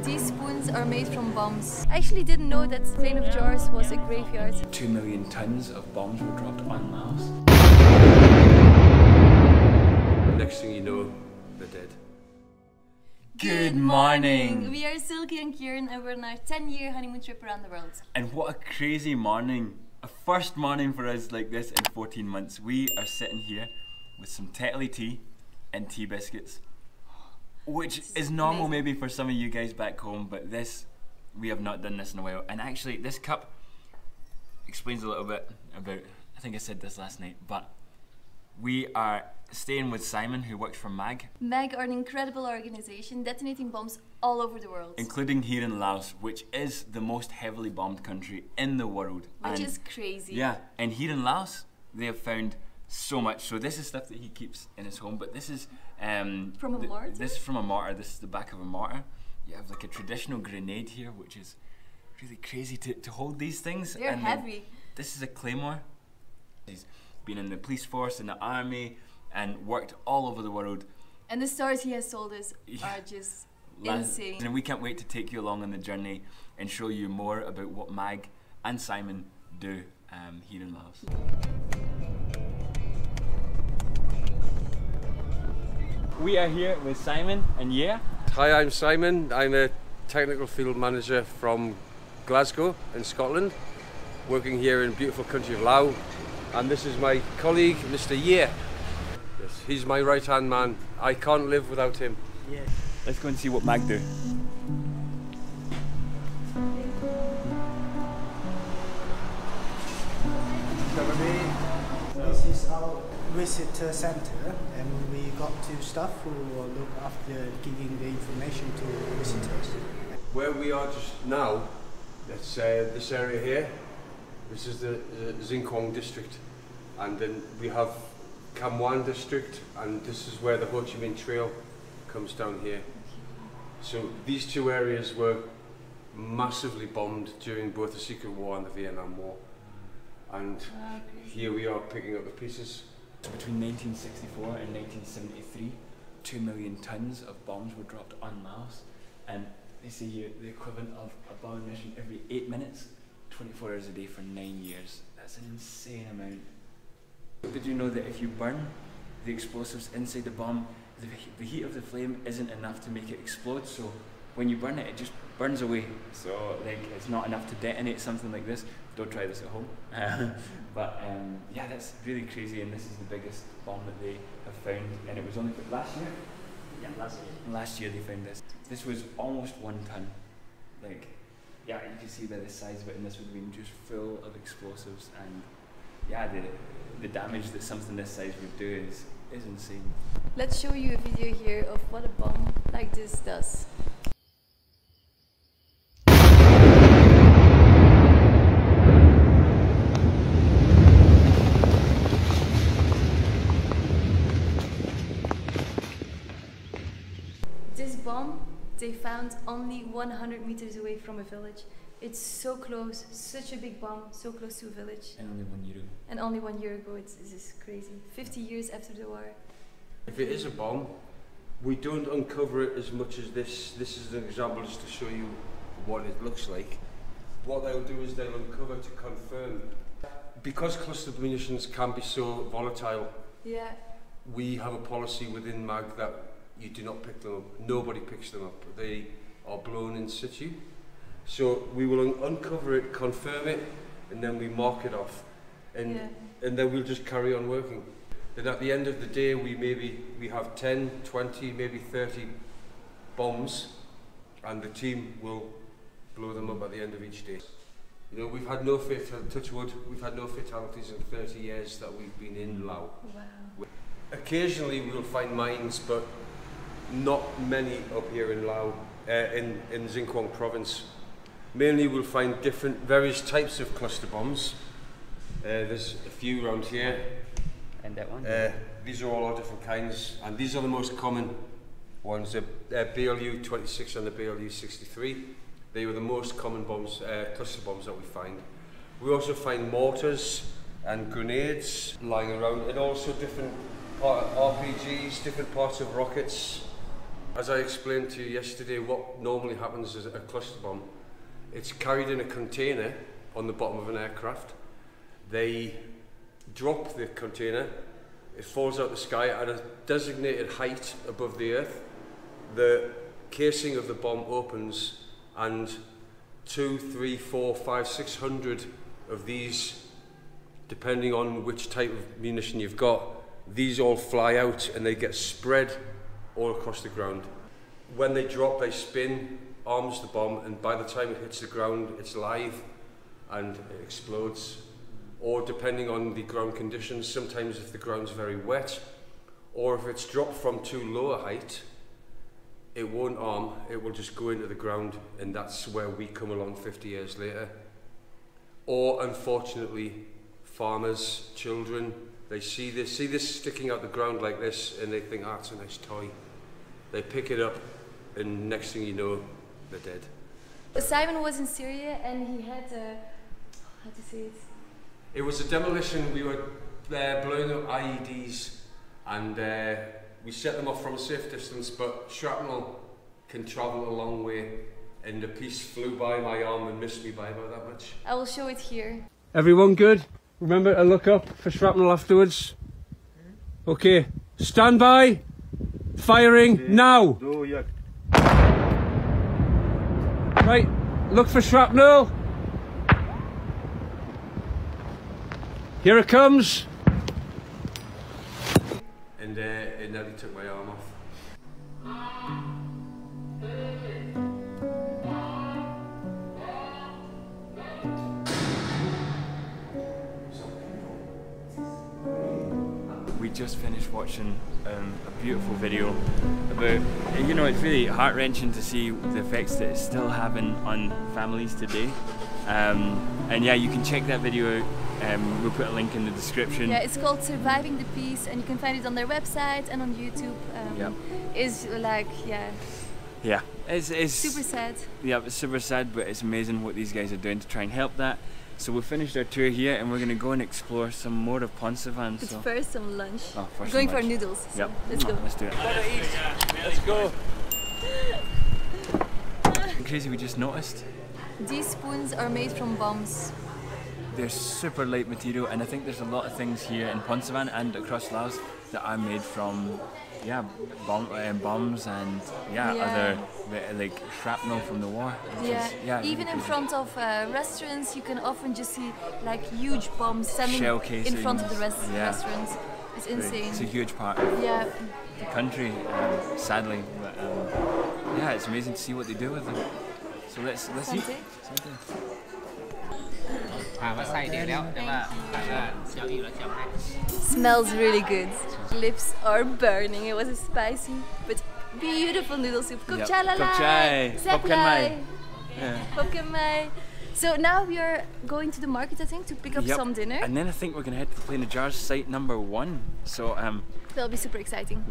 These spoons are made from bombs. I actually didn't know that Plain of Jars was a graveyard. 2 million tons of bombs were dropped on Laos. Next thing you know, they're dead. Good morning! We are Silky and Kieran and we're on our 10-year honeymoon trip around the world. And what a crazy morning. A first morning for us like this in 14 months. We are sitting here with some Tetley tea and tea biscuits. Which is normal maybe for some of you guys back home, but this, we have not done this in a while. And actually this cup explains a little bit about, I think I said this last night, but we are staying with Simon, who works for MAG. MAG are an incredible organization detonating bombs all over the world. Including here in Laos, which is the most heavily bombed country in the world. Which is crazy. Yeah, and here in Laos, they have found so much. So this is stuff that he keeps in his home, but this is from a mortar? This is from a mortar. This is the back of a mortar. You have like a traditional grenade here, which is really crazy to hold these things. They're and heavy. This is a claymore. He's been in the police force, in the army, and worked all over the world. And the stars he has sold us are just insane. And we can't wait to take you along on the journey and show you more about what MAG and Simon do here in Laos. We are here with Simon and yeah. Hi, I'm Simon. I'm a technical field manager from Glasgow in Scotland, working here in beautiful country of Laos. And this is my colleague, Mr. Ye. Yes, he's my right-hand man. I can't live without him. Yes. Let's go and see what MAG do. This is our visitor center, and we got two staff who look after giving the information to visitors. Where we are just now, that's this area here. This is the Xinjiang district, and then we have Cam Wan district, and this is where the Ho Chi Minh Trail comes down here. So these two areas were massively bombed during both the Secret War and the Vietnam War. And here we are picking up the pieces. Between 1964 and 1973, 2 million tons of bombs were dropped on Laos, and they say here the equivalent of a bomb mission every 8 minutes, 24 hours a day for 9 years. That's an insane amount. Did you know that if you burn the explosives inside the bomb, the heat of the flame isn't enough to make it explode, so when you burn it, it just burns away. So like, it's not enough to detonate something like this. Don't try this at home. But yeah, that's really crazy, and this is the biggest bomb that they have found, and it was only last year? Yeah, last year. Last year they found this. This was almost 1 ton. Like, yeah, you can see by the size of it, and this would have been just full of explosives, and yeah, the damage that something this size would do is insane. Let's show you a video here of what a bomb like this does. This bomb they found only 100 meters away from a village. It's so close, such a big bomb, so close to a village. And only 1 year ago. And only 1 year ago, this is crazy. 50 years after the war. If it is a bomb, we don't uncover it as much as this. This is an example just to show you what it looks like. What they'll do is they'll uncover to confirm. Because cluster munitions can be so volatile, yeah, we have a policy within MAG that you do not pick them up. Nobody picks them up. They are blown in situ. So we will uncover it, confirm it, and then we mark it off. And then we'll just carry on working. Then at the end of the day, we have 10, 20, maybe 30 bombs, and the team will blow them up at the end of each day. You know, we've had no touch wood, we've had no fatalities in 30 years that we've been in Laos. Wow. Occasionally we'll find mines, but not many up here in Laos, in Xinjiang province. Mainly we'll find various types of cluster bombs. There's a few around here. And that one? These are all different kinds, and these are the most common ones. The BLU 26 and the BLU 63. They were the most common bombs, cluster bombs that we find. We also find mortars and grenades lying around, and also different RPGs, different parts of rockets. As I explained to you yesterday, what normally happens is a cluster bomb. It's carried in a container on the bottom of an aircraft. They drop the container, it falls out the sky at a designated height above the earth. The casing of the bomb opens and 2, 3, 4, 5, 600 of these, depending on which type of munition you've got, these all fly out and they get spread all across the ground. When they drop, they spin, arms the bomb, and by the time it hits the ground, it's live and it explodes. Or depending on the ground conditions, sometimes if the ground's very wet, or if it's dropped from too low a height, it won't arm, it will just go into the ground, and that's where we come along 50 years later. Or unfortunately, farmers, children, they see this sticking out the ground like this, and they think, ah, it's a nice toy. They pick it up, and next thing you know, they're dead. Simon was in Syria and he had how to say it? It was a demolition. We were blowing up IEDs, and we set them off from a safe distance, but shrapnel can travel a long way, and the piece flew by my arm and missed me by about that much. I will show it here. Everyone good? Remember to look up for shrapnel afterwards? Okay, stand by, firing now! Right, look for shrapnel. Here it comes. And it nearly took my arm off. We just finished watching a beautiful video about, you know, it's really heart-wrenching to see the effects that it's still having on families today. And yeah, you can check that video out. We'll put a link in the description. Yeah, it's called Surviving the Peace, and you can find it on their website and on YouTube. Yep. It's like, yeah, it's super sad. Yeah, it's super sad, but it's amazing what these guys are doing to try and help that. So we finished our tour here, and we're going to go and explore some more of Ponsavan. But first some lunch. Oh, we're going for noodles. So yep. let's go. Let's do it. Let's go. Crazy, we just noticed. These spoons are made from bombs. They're super light material, and I think there's a lot of things here in Ponsavan and across Laos that are made from, yeah, bombs and other like shrapnel from the war. Yeah, even in front of restaurants, you can often just see like huge bombs standing in front of the restaurants. It's insane. It's a huge part of the country, sadly. But yeah, it's amazing to see what they do with them. So let's eat. Smells really good. Lips are burning. It was a spicy but beautiful noodle soup. Kop chai lalai. Pop kan mai. So now we are going to the market, I think, to pick up some dinner. And then I think we're going to head to the Plain of Jars site number 1. So that'll be super exciting.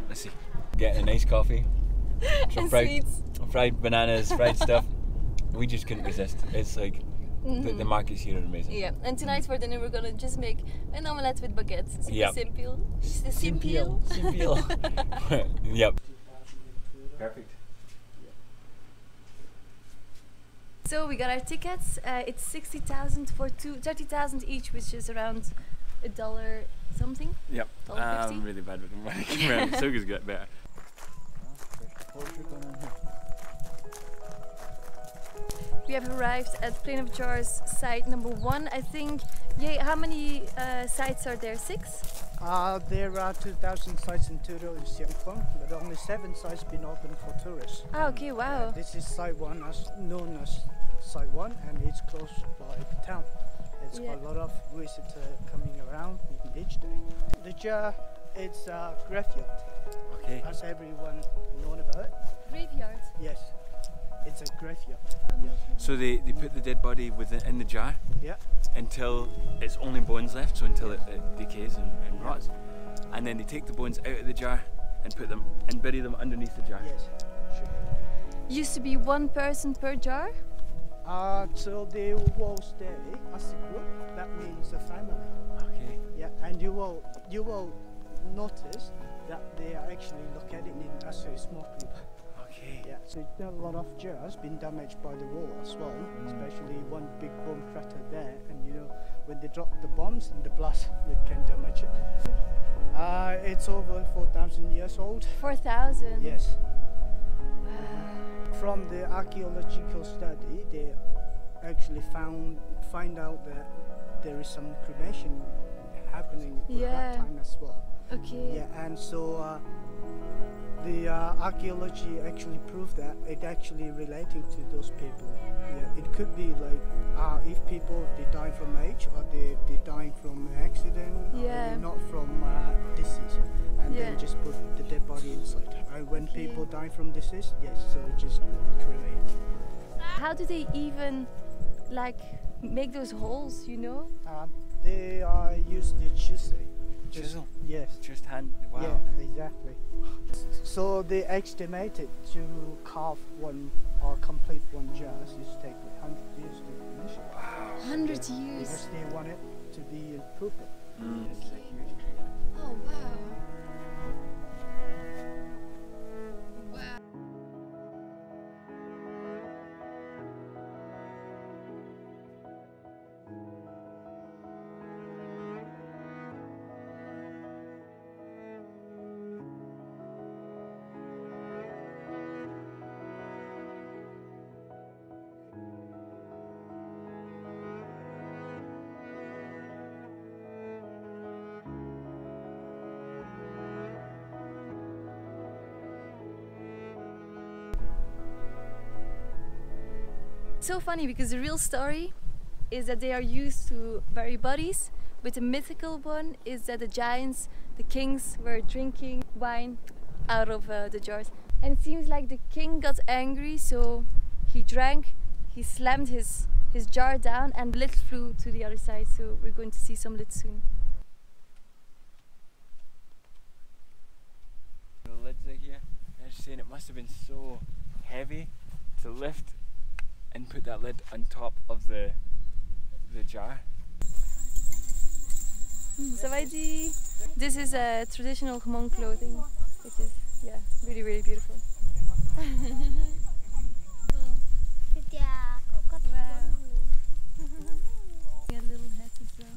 Let's see. Getting a nice coffee. Some sweets. Fried bananas, fried stuff. We just couldn't resist. It's like the markets here are amazing. Yeah, and tonight for dinner we're gonna just make an omelette with baguettes. Simple. Simple. Yep. Perfect. So we got our tickets. It's 60,000 for 30,000 each, which is around $1 something. Yep. I'm really bad with money. Suga's got better. We have arrived at Plain of Jars site number 1, I think. Yeah, how many sites are there? 6? There are 2,000 sites in total in Xiangfeng, but only 7 sites been open for tourists. Ah, okay, wow. This is site 1, known as site 1, and it's close by the town. It's got a lot of visitors coming around each day. The jar, it's a graveyard. Okay. As everyone known about it. Graveyard? Yes. It's a graveyard. So they put the dead body in the jar until it's only bones left, so until it decays and rots. And then they take the bones out of the jar and put them and bury them underneath the jar. Yes, sure. Used to be 1 person per jar? So they will stay as a group. That means a family. Okay. Yeah, and you will notice that they are actually located in as a small group. Okay. Yeah, so there are a lot of jars been damaged by the war as well, especially one big bomb crater there, and you know, when they drop the bombs and the blast, it can damage it. It's over 4,000 years old. 4,000? Yes. Wow. From the archaeological study, they actually find out that there is some cremation happening at that time as well. Okay. Yeah, and so the archaeology actually proved that it actually relating to those people. Yeah, it could be like if people they die from age or they dying from an accident, or not from disease, and then just put the dead body inside. When people die from disease, yes, so just cremate. How do they even like make those holes? You know? They use the chisel. Yes. Just hand. Wow. Yeah, exactly. So they estimated to carve one or complete one jar. It takes 100 years to finish. Wow. 100 years. Because they want it to be improved. Okay. Oh wow. Wow. So funny because the real story is that they are used to bury bodies, but the mythical one is that the giants, the kings, were drinking wine out of the jars. And it seems like the king got angry, so he drank, he slammed his jar down, and lid flew to the other side. So we're going to see some lids soon. The lids are here. I was saying it must have been so heavy to lift and put that lid on top of the jar. Sawadee. This is a traditional Hmong clothing, which is really, really beautiful. Wow. A little hat as well.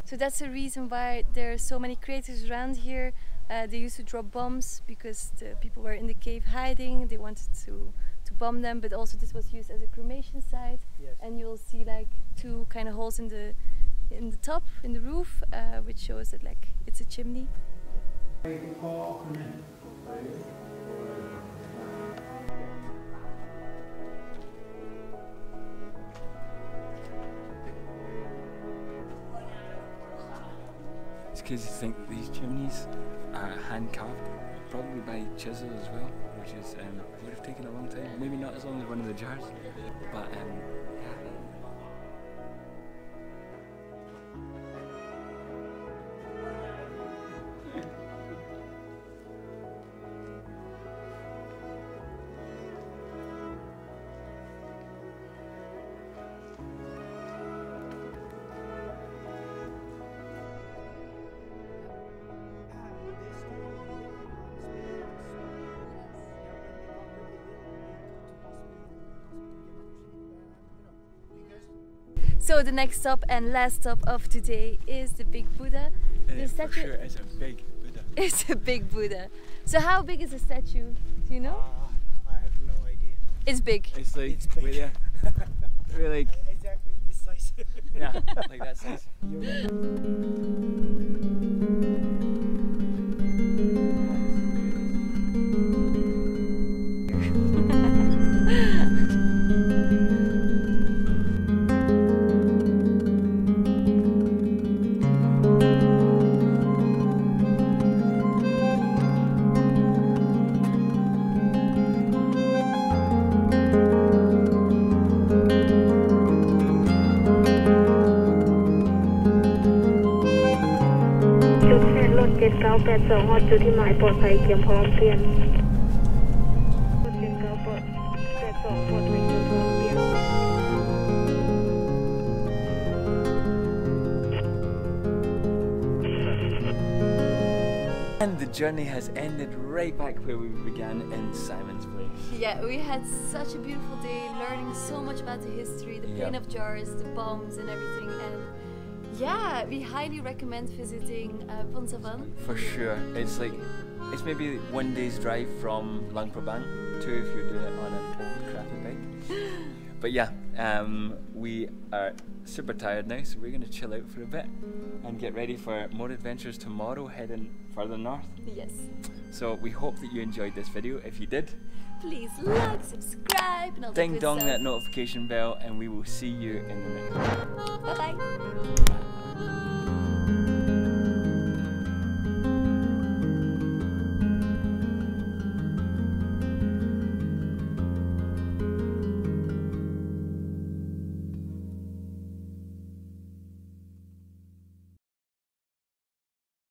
So that's the reason why there are so many craters around here. They used to drop bombs because the people were in the cave hiding. They wanted to bomb them, but also this was used as a cremation site. Yes. And you'll see like two kind of holes in the top, in the roof, which shows that like it's a chimney. It's because you think that these chimneys are hand carved, probably by chisel as well, which is would have taken a long time. Maybe not as long as one of the jars, but yeah. So the next stop and last stop of today is the big Buddha. The statue. For sure, it's a big Buddha. It's a big Buddha. So how big is the statue? Do you know? I have no idea. It's big. It's like, It's big. We're like, Exactly this size. yeah, like that size. 7982ฮอดจุดที่หมายปลอดภัยเตรียมพร้อมเปลี่ยน7982ปลอดภัยเตรียมพร้อมเปลี่ยน And the journey has ended right back where we began in Simon's place. Yeah, we had such a beautiful day, learning so much about the history, the plain of jars, the bombs and everything. And yeah, we highly recommend visiting Ponsavan. For sure. It's maybe 1 day's drive from Luang Prabang, 2 if you're doing it on an old crappy bike. But yeah, we are super tired now, so we're going to chill out for a bit and get ready for more adventures tomorrow, heading further north. Yes. So we hope that you enjoyed this video. If you did, please like, subscribe, and all ding the good dong stuff. that notification bell, and we will see you in the next one. Bye bye.